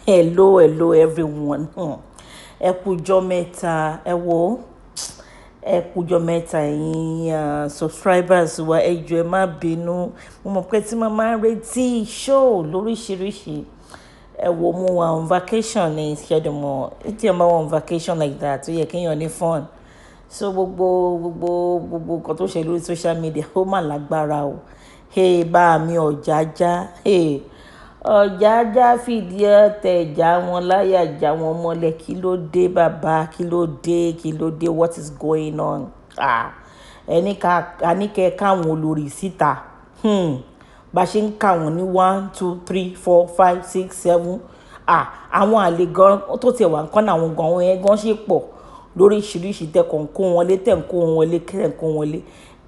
Hello everyone. Ẹ kújọ́ mẹ́ta, ẹ wò. Ẹ kújọ́ mẹ́ta ẹ̀yin subscribers wa ẹ jọ̀ọ́ ẹ má bínú. Mo mọ̀ pé tí mo máa ń retí show lóríṣiríṣi. Ẹ wò mo wà on vacation ní ìṣẹ́dùnmọ̀. Tí ẹ bá wà on vacation like that, ó yẹ kéèyàn ní fun. So gbogbo nǹkan tó ṣe lórí social media ó mà lágbára o. Hey bá mi Ọ̀jájá. Hey. Ọ̀jájá fìdí ọ̀tẹ̀ já wọn láyà já wọn mọ́lẹ̀ kí ló dé bàbá kí ló dé what is going on ẹni kẹ́ káwọn olórí síta bá ṣe ń kà wọ́n ní 1 2 3 4 5 6 7 àwọn àlè gan tó tiẹ̀ wà nǹkan àwọn gan àwọn yẹn gan ṣe pọ̀ lóríṣiríṣi tẹ̀kọ̀ ń kó wọn lé tẹ̀ ń kó wọn lé tẹ̀ ń kó wọn lé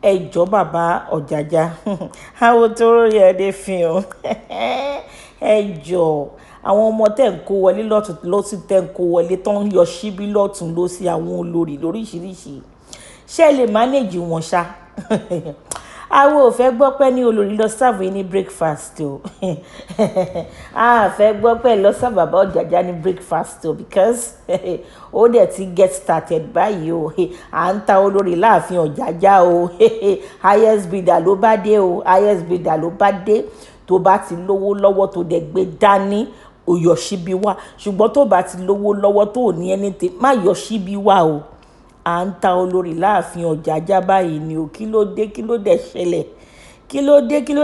ẹjọ́ bàbá Ọ̀jájá àwọn tó rí ẹdẹ fi hàn ẹjọ́ àwọn ọmọ tẹ̀ ń kó wọlé lọ́tún lọ́sì tẹ̀ ń kó wọlé tó ń yọ síbí lọ́tún lọ́sì àwọn olórí lóríṣiríṣi ṣé ẹ lè manage wọn ṣá àwọn ò fẹ́ gbọ́ pé ní olórí lọ serve ní breakfast o a fẹ́ gbọ́ pé lọ serve bàbá Ọ̀jájá ní breakfast o because ó dẹ̀ ti get started báyìí o à ń ta olórí láàfin Ọ̀jájá o highest bidder ló bá dé o highest bidder ló bá dé tó bá ti lówó lọ́wọ́ tó dẹ̀ gbé dání ó yọ síbí wá ṣùgbọ́n tó bá ti lówó lọ́wọ́ tó ní anything má yọ síbí wá o à ń ta olórí láàfin Ọ̀jájá báyìí ni o kí ló dé kí ló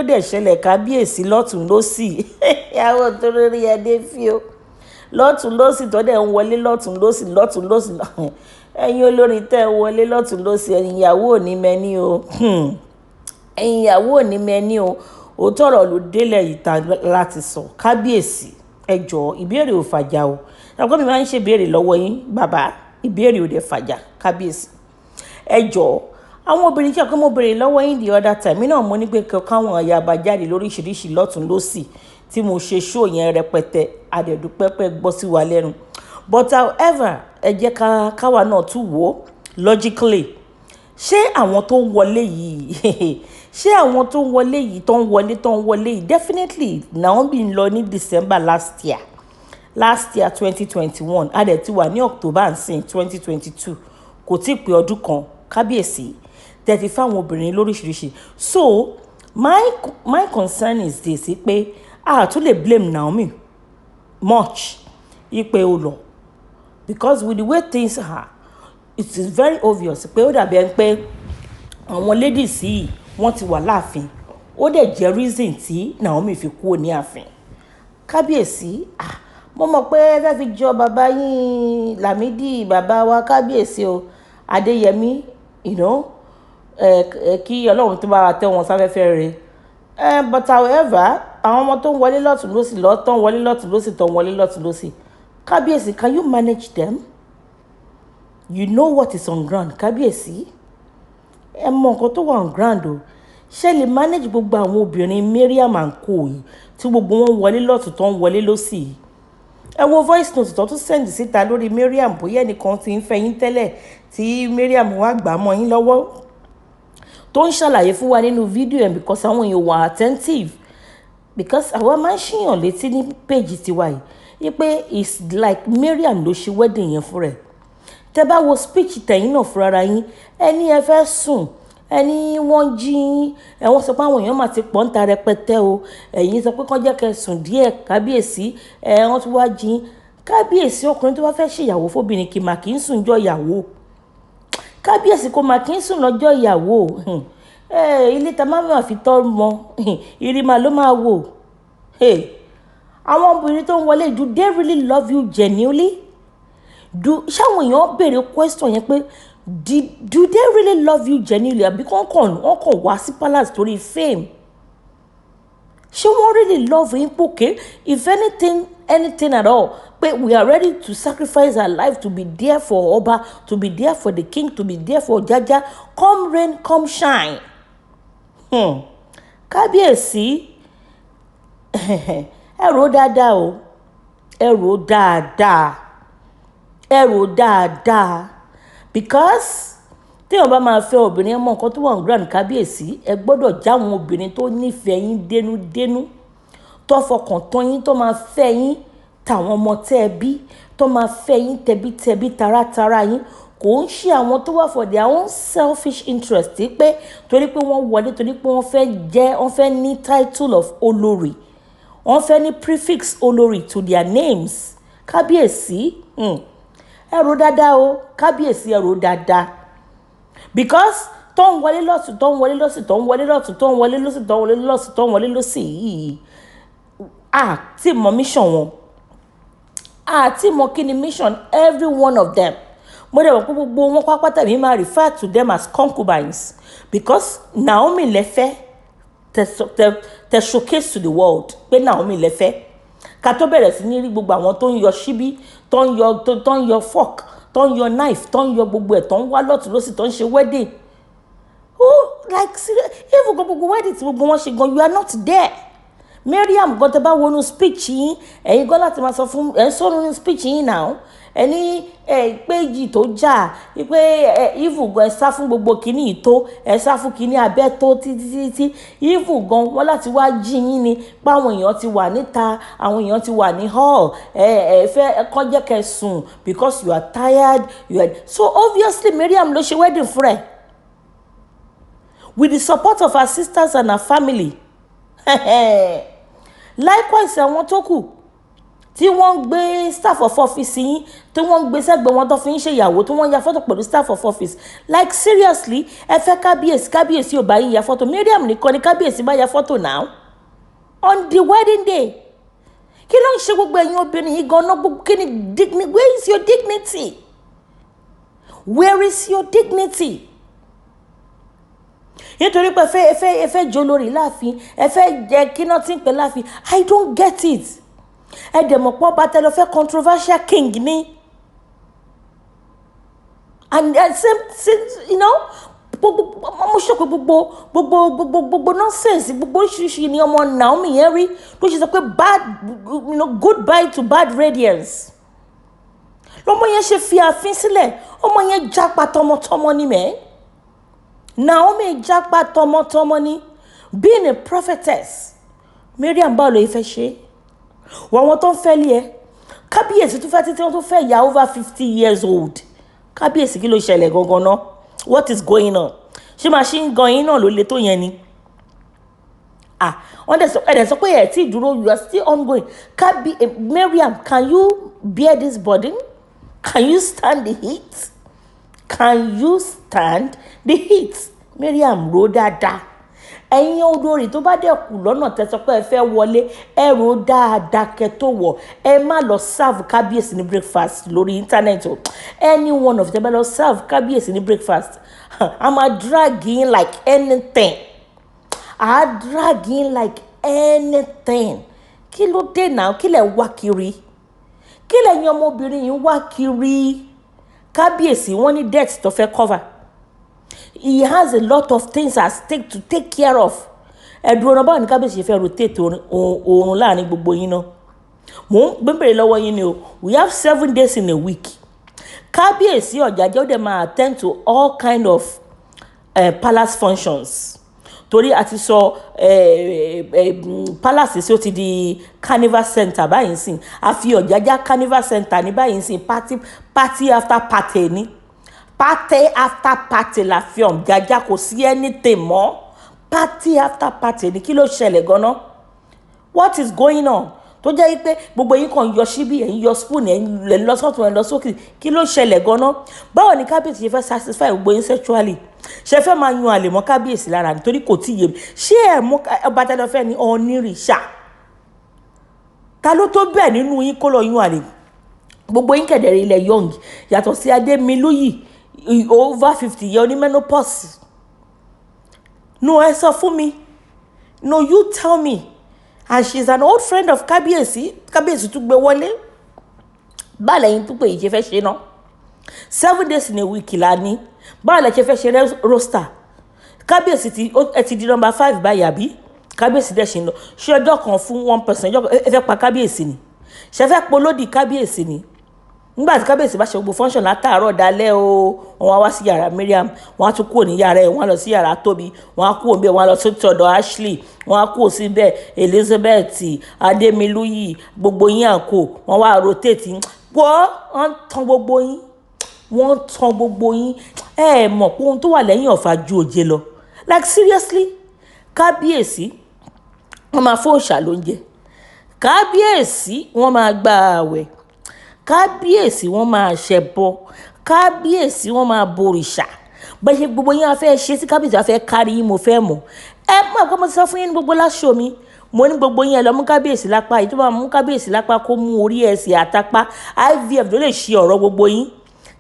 dẹ̀ ṣẹlẹ̀ kábíyèsí lọ́tún lósì ìyàwó tó lórí ẹdẹ fi o lọ́tún lósì tó dẹ̀ ń wọlé lọ́tún lósì ẹ̀yin olórin tẹ́ ń wọlé lọ́tún lósì ẹ̀yin ìyàwó ò ní mẹ́ni o ẹ̀yin ìyàwó ò ní mẹ́ni o òótọ́ ọ̀rọ̀ ló délẹ̀ yìí ta láti sọ kábíyèsí ẹ jọ̀ọ́ ìbéèrè ò fàjà o ẹ̀kọ́ mi máa ń ṣe ìbéèrè lọ́wọ́ yín bàbá ìbéèrè ò dẹ̀ fàjà kábíyèsí ẹ jọ̀ọ́ àwọn obìnrin kí ọkọ mo béèrè lọ́wọ́ yín the other time náà mo ní pé káwọn àyàbá jáde lóríṣiríṣi lọ́tún lósì tí mo ṣe show yẹn rẹpẹtẹ àdẹ̀dúpẹ́pẹ́ gbọ́ sí wa lẹ́nu but however ẹ jẹ́ káwa náà tún wò ó logically ṣé àwọn tó ń wọlé yìí ṣé àwọn tó ń wọlé yìí tó ń wọlé yìí definitely Naomi ń lọ ní December last year 2021 a dẹ̀ ti wà ní October and sin 2022 kò tí ì pé ọdún kan kábíyèsí tẹ̀tí fáwọn obìnrin lóríṣiríṣi so my concern is this pé a tún lè blame Naomi much ipe o lọ because with the way things are it is very obvious pé ó dàbí ẹni pé àwọn ladies yìí wọ́n ti wà láàfin ó dẹ̀ jẹ́ reason tí Naomi fi kúrò ní ààfin kábíyèsí mo mọ̀ pé fẹ́ fi jọ bàbá yín Lámídì bàbá wa kábíyèsí o Adéyẹmí kí Ọlọ́run tó bá wa tẹ́ wọn sáfẹ́fẹ́ rẹ̀ but however àwọn ọmọ tó ń wọlé lọ́tún lósì tó ń wọlé lọ́tún lósì kábíyèsí can you manage them you know what is on ground kábíyèsí ẹ mọ nǹkan tó wà on ground o ṣe lè manage gbogbo àwọn obìnrin Mariam and co yìí tí gbogbo wọn wọlé lọ́tún tó ń wọlé lósì yìí ẹ wo voice note tó tún send síta lórí Mariam bóyá ẹnìkan ti ń fẹ́ yín tẹ́lẹ̀ tí Mariam wá gbà mọ́ yín lọ́wọ́ tó ń ṣàlàyé fún wa nínú fídíò ẹ̀ because àwọn èèyàn wà attentive because àwa máa ń ṣìyàn létí ní page tiwa yìí pé it's like Mariam ló ṣe wedding yẹn fún rẹ̀ tẹ́ bá wo speech tẹ̀yìn náà fúnra yín ẹni ẹ fẹ́ sùn ẹni wọ́n jí ẹ̀wọ̀n sọ pé àwọn èèyàn máa ti pọ̀ ń ta rẹpẹtẹ o ẹ̀yin sọ pé kán jẹ́ kẹ́ sùn díẹ̀ kábíyèsí wọ́n tún wá jí kábíyèsí ọkùnrin tó bá fẹ́ ṣèyàwó fóbìnrin kì mà kì í sùn jọ ìyàwó kábíyèsí kò mà kì í sùn lọ́jọ́ ìyàwó ilé ta máa fi tọ́ mọ ìrìmà ló máa wò àwọn obìnrin tó ń wọlé do they really love you genuinely ṣáwọn èèyàn béèrè question yẹn pé do they really love you genuinely àbí wọ́n kàn wá sí palace torí fame ṣé wọ́n really love yín pòkè if anything at all pé we are ready to sacrifice our life to be there for Ọba to be there for the king to be there for Ọ̀jájá come rain come shine kábíyèsí ẹ rò dáadáa o ẹ rò dáadáa because téèyàn bá máa fẹ́ obìnrin ẹ mọ nǹkan tó wà ní grand kábíyèsí ẹ gbọ́dọ̀ jáwọn obìnrin tó nífẹ̀ẹ́ yín dénúdénú tó fọkàn tán yín tó máa fẹ́ yín tàwọn ọmọ tẹ́ ẹ bí tó máa fẹ́ yín tẹbí taratara yín kò ń ṣe àwọn tó wà for their own selfish interest pé torí pé wọ́n wọlé torí pé wọ́n fẹ́ ní title of olórí wọ́n fẹ́ ní prefix olórí to their names kábíyèsí ẹ rò dáadáa o kábíyèsí ẹ rò dáadáa because tó ń wọlé lọ́sùn tó ń wọlé lọ́sùn tó ń wọlé lọ́sùn tó ń wọlé lọ́sùn tó ń wọlé lọ́sùn tó ń wọlé lọ́sùn yìí àti mọ mission wọn àti mọ kí ni mission every one of them mo dẹ̀ wọ́n pé gbogbo wọn pápátá mi máa refer to them as concubines because Naomi lẹ́fẹ́ tẹ showcase to the world pé Naomi lẹ́fẹ́ ká tó bẹ̀rẹ̀ sí ní rí gbogbo àwọn tó ń yọ ṣíbí tó ń yọ fork tó ń yọ knife tó ń yọ gbogbo ẹ̀ tó ń wá lọ́tún lọ́sì tó ń ṣe wedding like even gbogbo wedding tí gbogbo wọn ṣe gan you are not there. Mariam gan tẹ́ bá wọnú speech yín ẹ̀yin gan láti máa sọ fún ẹ̀ ń sọ̀rọ̀ nínú speech yín now ẹni péjì tó jà pé ivu gan ẹ sá fún gbogbo kìíní tó ẹ sá fún kìíní abẹ́ tó títí ivu gan wọn láti wá jí yín ni pé àwọn èèyàn ti wà níta àwọn èèyàn ti wà ní hall fẹ́ kọjá kẹsùn because you are tired so obviously Mariam ló ṣe wedding fún ẹ with the support of her sisters and her family. Likewise àwọn tó kù tí wọ́n gbé staff of office yín tí wọ́n gbé sẹ́gbẹ̀ẹ́ wọn tó fi ń ṣe ìyàwó tí wọ́n ya fọ́tò pẹ̀lú staff of office like seriously ẹ fẹ́ kábíyèsí ò bá yín ya fọ́tò Mariam nìkan ni kábíyèsí bá ya fọ́tò now on the wedding day kí ló ń ṣe gbogbo ẹ̀yin obìnrin yìí gan-an gbogbo kí ni where is your dignity where is your dignity nítorí pé ẹ fẹ́ jó lórí láàfin ẹ fẹ́ jẹ́ kí náà tí ń pè láàfin I don't get it ẹ dẹ̀ mọ̀ pọ́ bàtẹ́ lọ fẹ́ controversial king ni and same you know mo ṣe pé gbogbo nonsense gbogbo oríṣiríṣi ni ọmọ Naomi yẹn rí ló ṣe sọ pé goodbye to bad radiance lọmọ yẹn ṣe fi ààfin sílẹ̀ ọmọ yẹn jápa tọmọtọmọ ni mẹ́ẹ́. Naomi japa tọmọtọmọ ni being a prophetess Mariam báwo ló fẹ́ ṣe wọn tó ń fẹ́ lé ẹ kábíyèsí tó fẹ́ títí wọn tó fẹ́ ya over 50 years old kábíyèsí kí ló ṣẹlẹ̀ gangan náà what is going on ṣé machine gun yín náà ló le tó yẹn ni wọ́n dẹ̀ sọ pé ẹ̀ tí dúró you are still ongoing Mariam can you bear this burden can you stand the heat. Can you stand the heat? Mariam rò dáadáa. Ẹ̀yin olórí tó bá dẹ̀ kù lọ́nà tẹ́sọ pé ẹ fẹ́ wọlé ẹ rò dáadáa kẹ́ tó wọ̀ ẹ má lọ serve kábíyèsí ní breakfast lórí internet o. Any one of them bá lọ serve kábíyèsí ní breakfast. I'm a drag in like anything. I drag in like anything. Kí ló dé náà? Kí lẹ wá kiri? Kí lẹ̀yin ọmọbìnrin yìí wá kiri? Kábíyèsí wọ́n ní debt tó fẹ́ cover he has a lot of things at stake to take care of ẹ̀dùn ọ̀nà báwo ni kábíyèsí fẹ́ rotate oorun láàrin gbogbo yín náà mò ń gbẹ́bẹ̀rẹ̀ lọ́wọ́ yín ni o we have 7 days in a week kábíyèsí Ọ̀jájá ó dẹ̀ máa attend to all kind of palace functions torí a ti sọ palace sí ó ti di carnival center báyìí sìn a fi Ọ̀jájá carnival center ní báyìí sìn party after party ní party after party la fi Ọ̀jájá kò sí anything mọ́ party after party ní kí ló ṣẹlẹ̀ gan-an what is going on tó jẹ́ pé gbogbo yín kàn yọ síbí ẹ̀yin yọ spoon ẹ̀yin lè lọ sọ́tún ẹ̀ lọ sókè kí ló ṣẹlẹ̀ gan-an báwo ni kábíyèsí ṣe fẹ́ satisfy gbogbo yín sexually ṣe fẹ́ máa yan àlè mọ́ kábíyèsí lára nítorí kò tí yé mi ṣé ẹ̀ mú ọba tẹ́lẹ̀ fẹ́ ní onírìṣà ta ló tó bẹ́ẹ̀ nínú yín kó lọ yan àlè gbogbo yín kẹ̀dẹ̀rẹ̀ ilẹ̀ young yàtọ̀ sí Adémilúyì over 50 yẹ oní menopause no ẹ sọ fún mi no you tell me and she's an old friend of kábíyèsí tún gbé wọlé báà lẹ́yìn tó pé ìṣe fẹ́ ṣe náà 7 days in a week la ní báà lẹ́yìn ṣe fẹ́ ṣe roster kábíyèsí ti di number 5 báyìí àbí kábíyèsí dẹ̀ ṣe ń lọ ṣé ọjọ́ kan fún 1 person ẹ fẹ́ pa kábíyèsí ni ṣe fẹ́ polódì kábíyèsí ni nígbà tí kábíyèsí bá ṣe gbogbo function látàárọ̀ dalẹ́ o wọ́n wá sí yàrá Mariam wọ́n á tún kúrò ní yàrá ẹ̀ wọ́n á lọ sí yàrá Tóbi wọ́n á kúrò níbẹ̀ wọ́n á lọ sí tọ̀dọ̀ Ashley wọ́n á kúrò síbẹ̀ Elizabeth Adémilúyì gbogbo yín àǹkó wọ́n wá rotate wọ́n tán gbogbo yín ẹ mọ̀ pé ohun tó wà lẹ́yìn ọ̀fà ju òjé lọ like seriously kábíyèsí wọ́n máa fún òòṣà lóúnjẹ kábíyèsí wọ́n máa gba ààwẹ̀ kábíyèsí wọ́n máa ṣẹbọ kábíyèsí wọ́n máa borìṣà bẹ́ẹ̀ gbogbo yín á fẹ́ ṣe sí kábíyèsí á fẹ́ kárí yín mo fẹ́ mọ̀ ẹ mọ̀ pé mo ti sọ fún yín ní gbogbo láṣọ mi mo ní gbogbo yín ẹ lọ mú kábíyèsí lápá yìí tó bá mú kábíyèsí lápá kó mú orí ẹsẹ̀ àtàpá IVF ló lè ṣe ọ̀rọ̀ gbogbo yín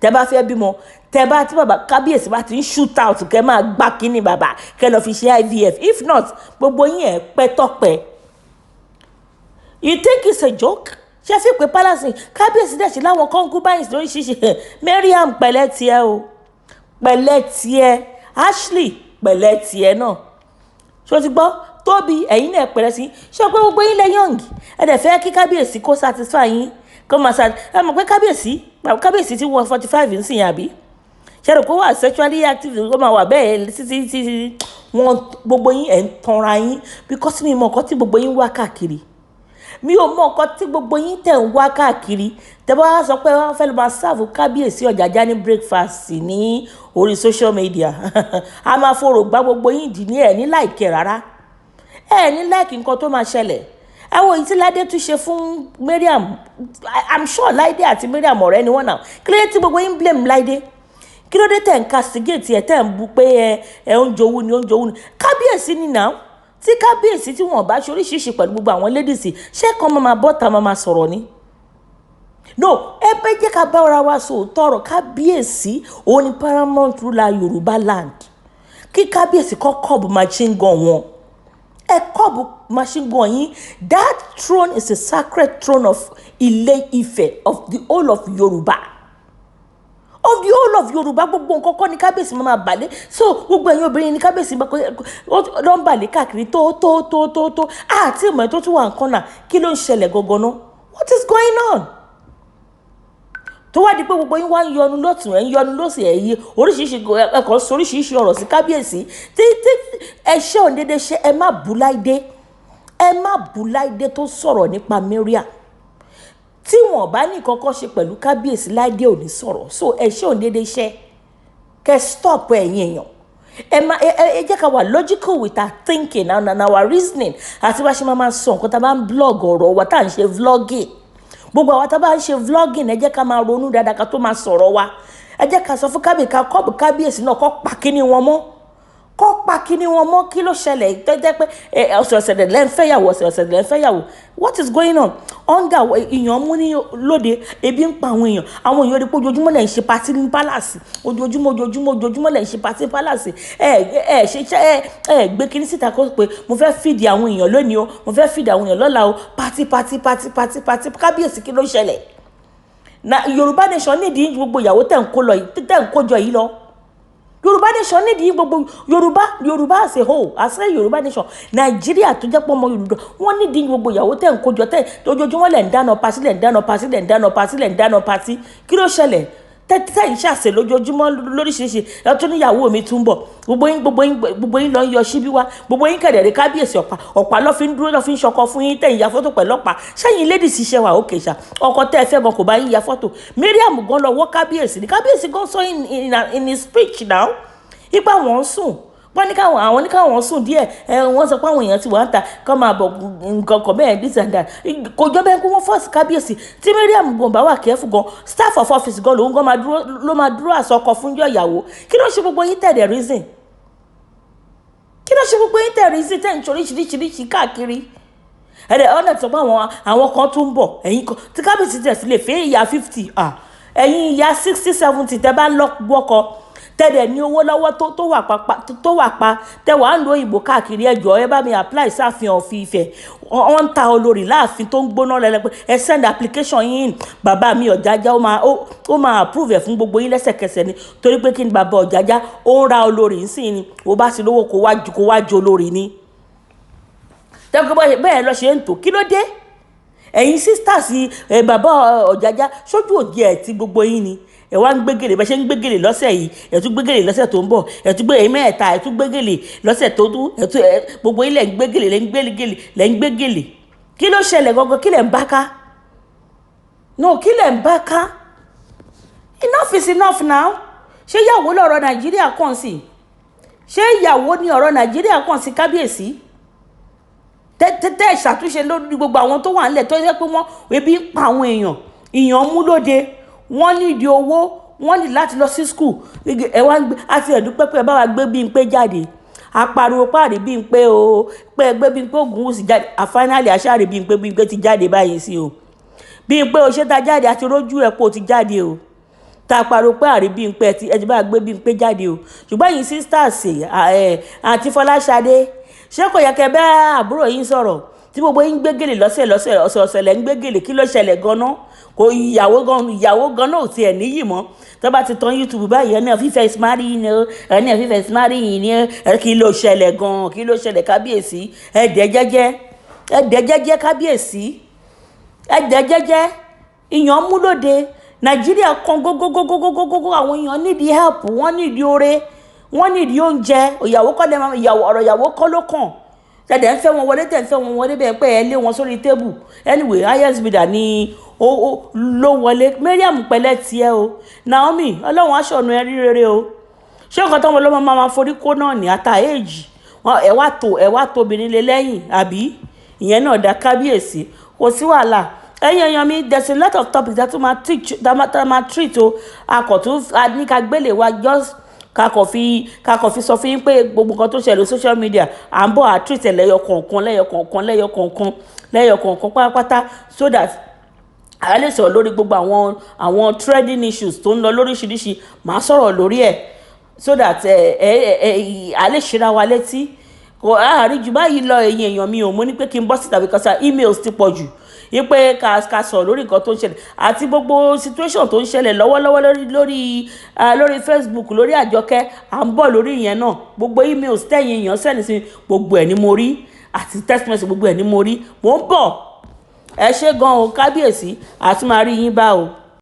tẹ́ bá fẹ́ bímọ tẹ́ bá tí bàbá kábíyèsí bá ti ń shoot out kẹ́ máa gbá kínní bàbá kẹ́ lọ fi ṣe IVF if not gbogbo yín ẹ pẹ́ tọ́pẹ́ you think it's a joke ṣe fi pé palace kábíyèsí dẹ̀ sí láwọn concubines lóríṣiríṣi Mariam pẹ̀lẹ́ tiẹ̀ o pẹ̀lẹ́ tiẹ̀ Ashley pẹ̀lẹ́ tiẹ̀ náà ṣó ti gbọ́ Tóbi ẹ̀yin náà pẹ̀lẹ́ sí ṣé pé gbogbo yín lẹ young ẹ dẹ̀ fẹ́ kí kábíyèsí kó satisfy yín kó máa ẹ mọ̀ pé kábíyèsí ti wọ 45 nsìn àbí ṣe rò pé wà sexually active kó máa wà bẹ́ẹ̀ títí wọn gbogbo yín ẹ̀ ń tanra yín because mi mọ̀ nǹkan tí gbogbo yín wá káàkiri mi ò mọ̀ nǹkan tí gbogbo yín tẹ̀ ń wá káàkiri tẹ́ bá wá sọ pé wọ́n fẹ́ lọ máa serve kábíyèsí Ọ̀jájá ní breakfast ní orí social media a máa forò gbá gbogbo yín dì ní ẹ̀ ní láìkẹ́ rárá ẹ̀ ní láìkí nǹkan tó máa ṣẹlẹ̀ ẹ wo èyí tí Ládé tún ṣe fún Mariam I'm sure Láìdé àti Mariam ọ̀rẹ́ ni wọ́n náà kí ló dé tí gbogbo yín blame Láìdé kí ló dé tẹ̀ ń castigate ẹ̀ tẹ̀ ń bu pé ẹ ń jowú ni kábíyèsí ni náà tí kábíyèsí tí wọ́n bá ṣe oríṣiríṣi pẹ̀lú gbogbo àwọn ladies ṣé kan máa bọ́ta máa sọ̀rọ̀ ni no ẹ bẹ jẹ́ ká bá ara wa sòótọ́ ọ̀rọ̀ kábíyèsí òun ni paramount ruler Yorùbá land kí kábíyèsí kọ́ kọ́ọ̀bù machine gun wọn ẹ kọ́ọ̀bù machine gun yín that throne is a sacred throne of Ilé-Ifẹ̀ of the whole of Yorùbá gbogbo nǹkan kọ́ ni kábíyèsí máa balẹ̀ so gbogbo ẹ̀yin obìnrin ni kábíyèsí ló ń balẹ̀ káàkiri tó àti ìmọ̀ ẹ̀ tó tún wà nǹkan náà kí ló ń ṣẹlẹ̀ gangan náà what is going on tó wá di pé gbogbo yín wá ń yọnu lọ́tún ẹ̀ ń yọnu lọ́sì ẹ̀ yí oríṣiríṣi ẹ̀kọ́ sọ oríṣiríṣi ọ̀rọ̀ sí kábíyèsí tí ẹṣẹ́ òǹdédé ṣe ẹ má bú Láìdé tó sọ̀rọ̀ nípa Mariam tí wọ́n bá ní kọ́kọ́ ṣe pẹ̀lú kábíyèsí Láìdé ò ní sọ̀rọ̀ so ẹṣẹ́ òǹdédé ṣe kẹ́ stop ẹ̀yin èèyàn ẹ jẹ́ ká wà logical with our thinking and our reasoning àti bá ṣe máa sọ nǹkan tá a bá ń blog ọ̀rọ̀ wa tá à ń ṣe vlogging gbogbo àwọn tá a bá ń ṣe vlogging ẹ jẹ́ ká máa ronú dáadáa ká tó máa sọ̀rọ̀ wa ẹ jẹ́ ká sọ fún kábíyèsí náà kó pa kíní wọn mọ́ kí ló ṣẹlẹ̀ tó jẹ́ pé ọ̀sẹ̀ọ̀sẹ̀ lẹ́ ń fẹ́yàwó what is going on hunger èèyàn mú ní lóde ebi ń pa àwọn èèyàn rí pé ojoojúmọ́ lẹ́ ń ṣe patí ní palace ojoojúmọ́ lẹ́ ń ṣe patí ní palace ẹ gbé kíní síta kó pé mo fẹ́ fìdí àwọn èèyàn lónìí o mo fẹ́ fìdí àwọn èèyàn lọ́la o patí kábíyèsí kí ló ṣẹlẹ̀ na Yorùbá nation nídìí gbogbo ìyàwó tẹ̀ ń kó jọ yìí lọ Yorùbá nation nídìí gbogbo Yorùbá as a whole àṣẹ Yorùbá nation Nàìjíríà tó jẹ́ pọ́ ọmọ Yorùbá wọ́n nídìí gbogbo ìyàwó tẹ̀ ń kójọ tẹ̀ lójoojúmọ́ lẹ̀ ń dáná pàṣí kí ló ṣẹlẹ̀ tẹ́tẹ́ ìṣàṣẹ lójoojúmọ́ lóríṣiríṣi ẹ̀tún níyàwó mi tún bọ̀ gbogbo yín lọ ń yọ síbí wá gbogbo yín kẹ̀dẹ̀rẹ̀ kábíyèsí ọ̀pá lọ́ fi ń dúró lọ́ fi ń ṣọkọ fún yín tẹ̀ ìyá fọ́tò pẹ̀lú ọ̀pá sẹ́yìn ladies ṣiṣẹ́ wà ókè ṣá ọkọ tẹ́ ẹ fẹ́ gan kò bá yín ya fọ́tò Mariam gan lọ wọ́ kábíyèsí ni kábíyèsí gan sọ in his speech now ipa wọn sùn wọ́n ní káwọn sùn díẹ̀ wọ́n sọ pé àwọn èèyàn ti wà ń ta kọ́ máa bọ̀ nǹkan kan bẹ́ẹ̀ this and that kò jọ bẹ́ẹ̀ kó wọ́n fọ́ọ̀sì kábíyèsí tí Mariam gan bá wà kẹ́fù gan staff of office gan lòun gan ló máa dúró àsọkọ fún yọ ìyàwó kí ló ṣe gbogbo yín tẹ̀lé reason tẹ̀ ń ṣoríṣiríṣi káàkiri ẹ̀rẹ̀ ọ̀nà tó bá àwọn kan tún ń bọ̀ ẹ̀yìn kan tí kábíyèsí tẹ̀ sí lè fẹ́ ìyá 50 ẹ̀yìn ìyá 60 70 tẹ́ bá lọ́gbọ́kọ tẹ́lẹ̀ ní owó lọ́wọ́ tó wà pa tẹ́wàá ń lo ìbò káàkiri ẹjọ́ ẹ bá mi apply sáfihàn fi Ifẹ̀ wọ́n ń ta olórí láàfin tó ń gbóná lẹ́lẹ́pẹ́ ẹ send application yín bàbá mi Ọ̀jájá ó máa approve ẹ̀ fún gbogbo yín lẹ́sẹ̀kẹsẹ̀ ni torí pé kí ni bàbá Ọ̀jájá ó ń ra olórí ń sìn ni ó bá sì lówó kó wá jọ olórí ni tẹ́gbẹ́ bẹ́ẹ̀ lọ ṣe ń tò kí ló dé ẹ̀yin sisters bàbá Ọ̀jájá ṣojú òdi ẹ̀ tí gbogbo yín ni ẹ wá ń gbégèlè bẹ ṣe ń gbégèlè lọ́sẹ̀ yìí ẹ tún gbégèlè lọ́sẹ̀ tó ń bọ̀ ẹ tún gbé ẹ̀yin mẹ́ta ẹ tún gbégèlè lọ́sẹ̀ tó dún ẹ tún gbogbo yín lẹ̀ ń gbégèlè lẹ̀ ń gbégèlè kí ló ṣẹlẹ̀ gangan kí lẹ̀ ń bá ká no kí lẹ̀ ń bá ká enough is enough now ṣé ìyàwó lọ̀rọ̀ Nàìjíríà kàn sí ṣé ìyàwó ni ọ̀rọ̀ Nàìjíríà kàn sí kábíyèsí tẹ́tẹ́ ìṣàtúnṣe lórí gbogbo àwọn tó wà nílẹ̀ tó yẹ pé wọ́n ebi ń pa àwọn èèyàn mú lóde wọ́n nídìí owó wọ́n ní láti lọ sí skul ẹ wá ń gbé àti ẹ̀dúpẹ́ pé ẹ bá wa gbé Bímpé jáde apariwo páàrí Bímpé o pé ẹgbẹ́ Bímpé Ògúnwùsì jáde àfáínàlì àṣàrí Bímpé ti jáde báyìí sí o Bímpé o ṣe ta jáde àti rójú ẹ̀ pé o ti jáde o ta pariwo páàrí Bímpé ẹ ti bá gbé Bímpé jáde o ṣùgbọ́n yìí sisters àti Fọláṣadé ṣé kò yẹ kẹ́ bẹ́ àbúrò yín sọ̀rọ̀ tí gbogbo yín gbégèlè lọ́sẹ̀ lẹ́ ń gbégèlè kí ló ṣẹlẹ̀ gan-an kò ìyàwó gan-an ò tiẹ̀ níyì mọ́ tó bá ti tan YouTube báyìí ẹni ọ̀fífẹ́ ìsímárì yìí ni ẹni ọ̀fífẹ́ ìsímárì yìí ni kí ló ṣẹlẹ̀ gan-an kí ló ṣẹlẹ̀ kábíyèsí ẹ̀dẹ̀ jẹ́jẹ́ kábíyèsí ẹ̀dẹ̀ jẹ́jẹ́ ìyàn múlòdè Nàìjíríà kan gógógógógógógó àwọn èèyàn nídìí help wọ́n nídìí oore wọ́n nídìí oúnjẹ ọ̀rọ̀ ìyàwó kọ́ ló kàn tẹ̀dẹ̀ ń fẹ́ wọn wọlé tẹ̀ ń fẹ́ wọn wọlé bẹ́ẹ̀ pé ẹ lé wọn sórí tébù anyway highest bidder ni ló wọlé Mariam pẹ̀lẹ́ tiẹ̀ o Naomi ọlọ́run aṣọ̀nù ẹ rí rere o ṣé nǹkan tó wọn lọ́mọ máa forí kó náà ní ata èjì ẹ wá tóbìnrin lé lẹ́yìn àbí ìyẹn náà dá kábíyèsí kò sí wàhálà ẹ̀yin èèyàn mi there's a lot of topics that máa treat o akọ̀tún ní ká gbélé wa just kakọ̀ fi sọ fún yín pé gbogbo nǹkan tó ṣẹlẹ̀ social media à ń bọ̀ àtúntẹ̀ lẹ́yọ kọ̀ọ̀kan pátápátá so that a lè sọ̀rọ̀ lórí gbogbo àwọn trending issues tó ń lọ lóríṣiríṣi màá sọ̀rọ̀ lórí ẹ̀ so that a lè ṣera wa létí kò àárín jù báyìí lọ ẹ̀yin èèyàn mi ò mú ní pé kí n bọ́ síta because emails ti pọ̀ jù ipe ká sọ lórí nǹkan tó ń ṣẹlẹ̀ àti gbogbo situation tó ń ṣẹlẹ̀ lọ́wọ́lọ́wọ́ lórí Facebook lórí Àjọkẹ́ à ń bọ̀ lórí ìyẹn náà gbogbo emails tẹ̀yìn èèyàn sẹ́ni sí gbogbo ẹ̀ ni mo rí àti text message gbogbo ẹ̀ ni mo rí mò ń bọ̀ ẹ ṣé gan o kábíyèsí àti máa rí yín bá o.